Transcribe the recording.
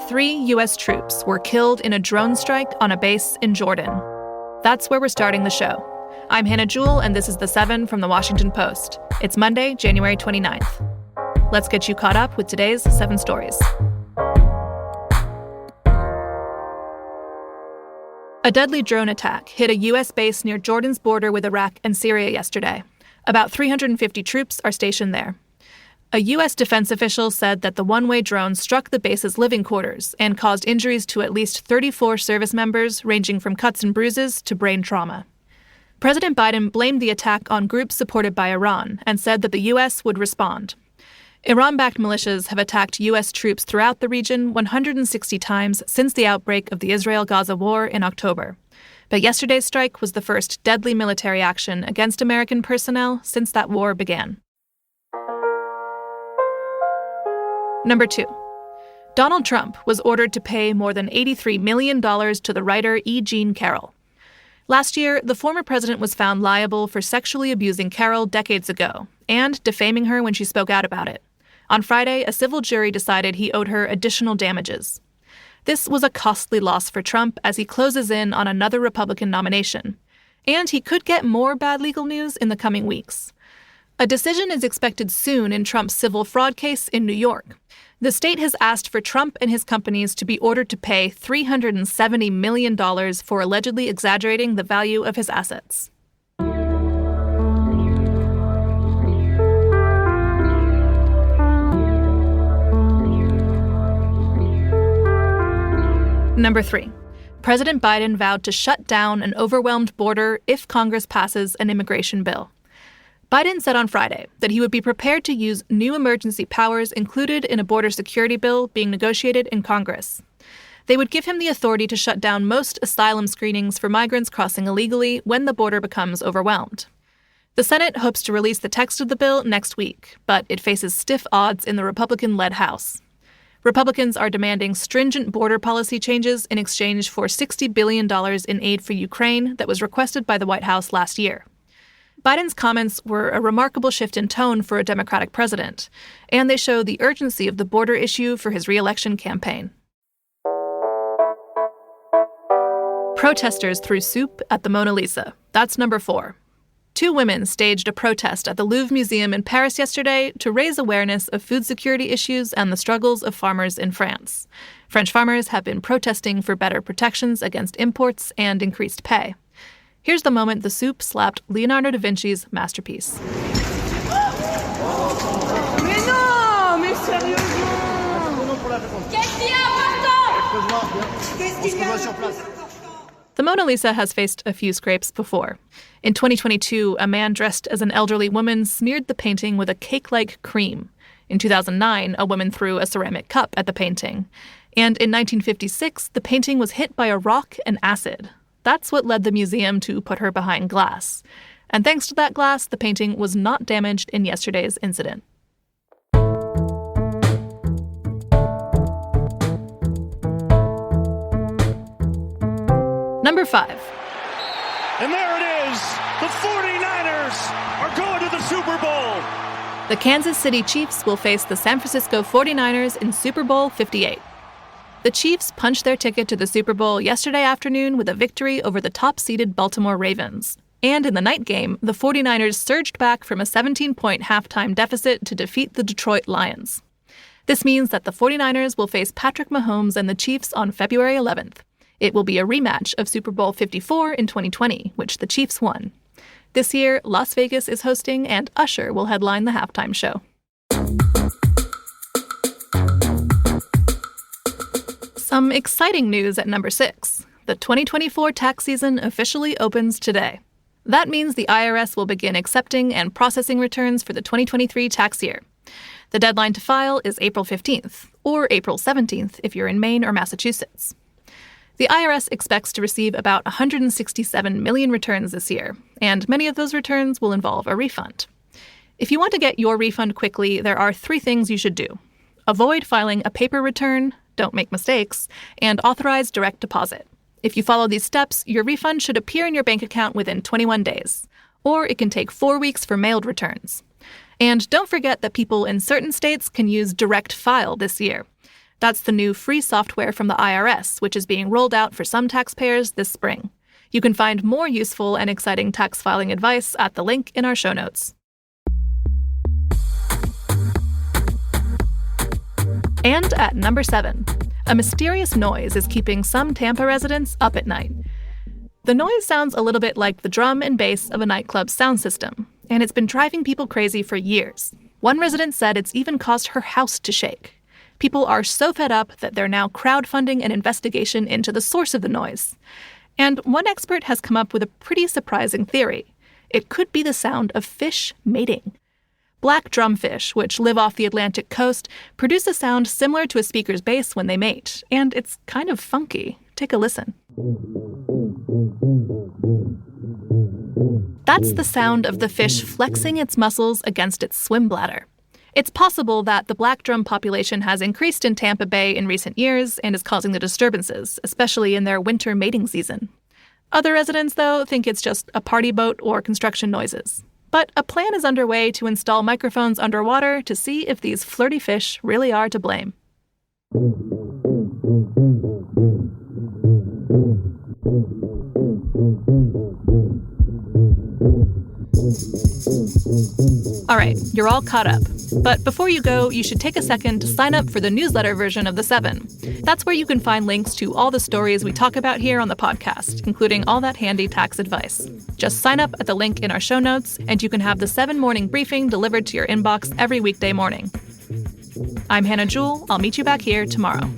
3 U.S. troops were killed in a drone strike on a base in Jordan. That's where we're starting the show. I'm Hannah Jewell, and this is The 7 from The Washington Post. It's Monday, January 29th. Let's get you caught up with today's 7 stories. A deadly drone attack hit a U.S. base near Jordan's border with Iraq and Syria yesterday. About 350 troops are stationed there. A U.S. defense official said that the one-way drone struck the base's living quarters and caused injuries to at least 34 service members, ranging from cuts and bruises to brain trauma. President Biden blamed the attack on groups supported by Iran and said that the U.S. would respond. Iran-backed militias have attacked U.S. troops throughout the region 160 times since the outbreak of the Israel-Gaza war in October. But yesterday's strike was the first deadly military action against American personnel since that war began. Number 2. Donald Trump was ordered to pay more than $83 million to the writer E. Jean Carroll. Last year, the former president was found liable for sexually abusing Carroll decades ago and defaming her when she spoke out about it. On Friday, a civil jury decided he owed her additional damages. This was a costly loss for Trump as he closes in on another Republican nomination. And he could get more bad legal news in the coming weeks. A decision is expected soon in Trump's civil fraud case in New York. The state has asked for Trump and his companies to be ordered to pay $370 million for allegedly exaggerating the value of his assets. Number 3. President Biden vowed to shut down an overwhelmed border if Congress passes an immigration bill. Biden said on Friday that he would be prepared to use new emergency powers included in a border security bill being negotiated in Congress. They would give him the authority to shut down most asylum screenings for migrants crossing illegally when the border becomes overwhelmed. The Senate hopes to release the text of the bill next week, but it faces stiff odds in the Republican-led House. Republicans are demanding stringent border policy changes in exchange for $60 billion in aid for Ukraine that was requested by the White House last year. Biden's comments were a remarkable shift in tone for a Democratic president, and they show the urgency of the border issue for his re-election campaign. Protesters threw soup at the Mona Lisa. That's number 4. 2 women staged a protest at the Louvre Museum in Paris yesterday to raise awareness of food security issues and the struggles of farmers in France. French farmers have been protesting for better protections against imports and increased pay. Here's the moment the soup slapped Leonardo da Vinci's masterpiece. The Mona Lisa has faced a few scrapes before. In 2022, a man dressed as an elderly woman smeared the painting with a cake-like cream. In 2009, a woman threw a ceramic cup at the painting. And in 1956, the painting was hit by a rock and acid. That's what led the museum to put her behind glass. And thanks to that glass, the painting was not damaged in yesterday's incident. Number 5. And there it is! The 49ers are going to the Super Bowl! The Kansas City Chiefs will face the San Francisco 49ers in Super Bowl 58. The Chiefs punched their ticket to the Super Bowl yesterday afternoon with a victory over the top-seeded Baltimore Ravens. And in the night game, the 49ers surged back from a 17-point halftime deficit to defeat the Detroit Lions. This means that the 49ers will face Patrick Mahomes and the Chiefs on February 11th. It will be a rematch of Super Bowl 54 in 2020, which the Chiefs won. This year, Las Vegas is hosting, and Usher will headline the halftime show. Some exciting news at number 6. The 2024 tax season officially opens today. That means the IRS will begin accepting and processing returns for the 2023 tax year. The deadline to file is April 15th, or April 17th if you're in Maine or Massachusetts. The IRS expects to receive about 167 million returns this year, and many of those returns will involve a refund. If you want to get your refund quickly, there are 3 things you should do. Avoid filing a paper return, don't make mistakes, and authorize direct deposit. If you follow these steps, your refund should appear in your bank account within 21 days. Or it can take 4 weeks for mailed returns. And don't forget that people in certain states can use direct file this year. That's the new free software from the IRS, which is being rolled out for some taxpayers this spring. You can find more useful and exciting tax filing advice at the link in our show notes. And at number 7, a mysterious noise is keeping some Tampa residents up at night. The noise sounds a little bit like the drum and bass of a nightclub's sound system, and it's been driving people crazy for years. One resident said it's even caused her house to shake. People are so fed up that they're now crowdfunding an investigation into the source of the noise. And one expert has come up with a pretty surprising theory. It could be the sound of fish mating. Black drumfish, which live off the Atlantic coast, produce a sound similar to a speaker's bass when they mate, and it's kind of funky. Take a listen. That's the sound of the fish flexing its muscles against its swim bladder. It's possible that the black drum population has increased in Tampa Bay in recent years and is causing the disturbances, especially in their winter mating season. Other residents, though, think it's just a party boat or construction noises. But a plan is underway to install microphones underwater to see if these flirty fish really are to blame. All right, you're all caught up. But before you go, you should take a second to sign up for the newsletter version of The 7. That's where you can find links to all the stories we talk about here on the podcast, including all that handy tax advice. Just sign up at the link in our show notes, and you can have the 7 morning briefing delivered to your inbox every weekday morning. I'm Hannah Jewell. I'll meet you back here tomorrow.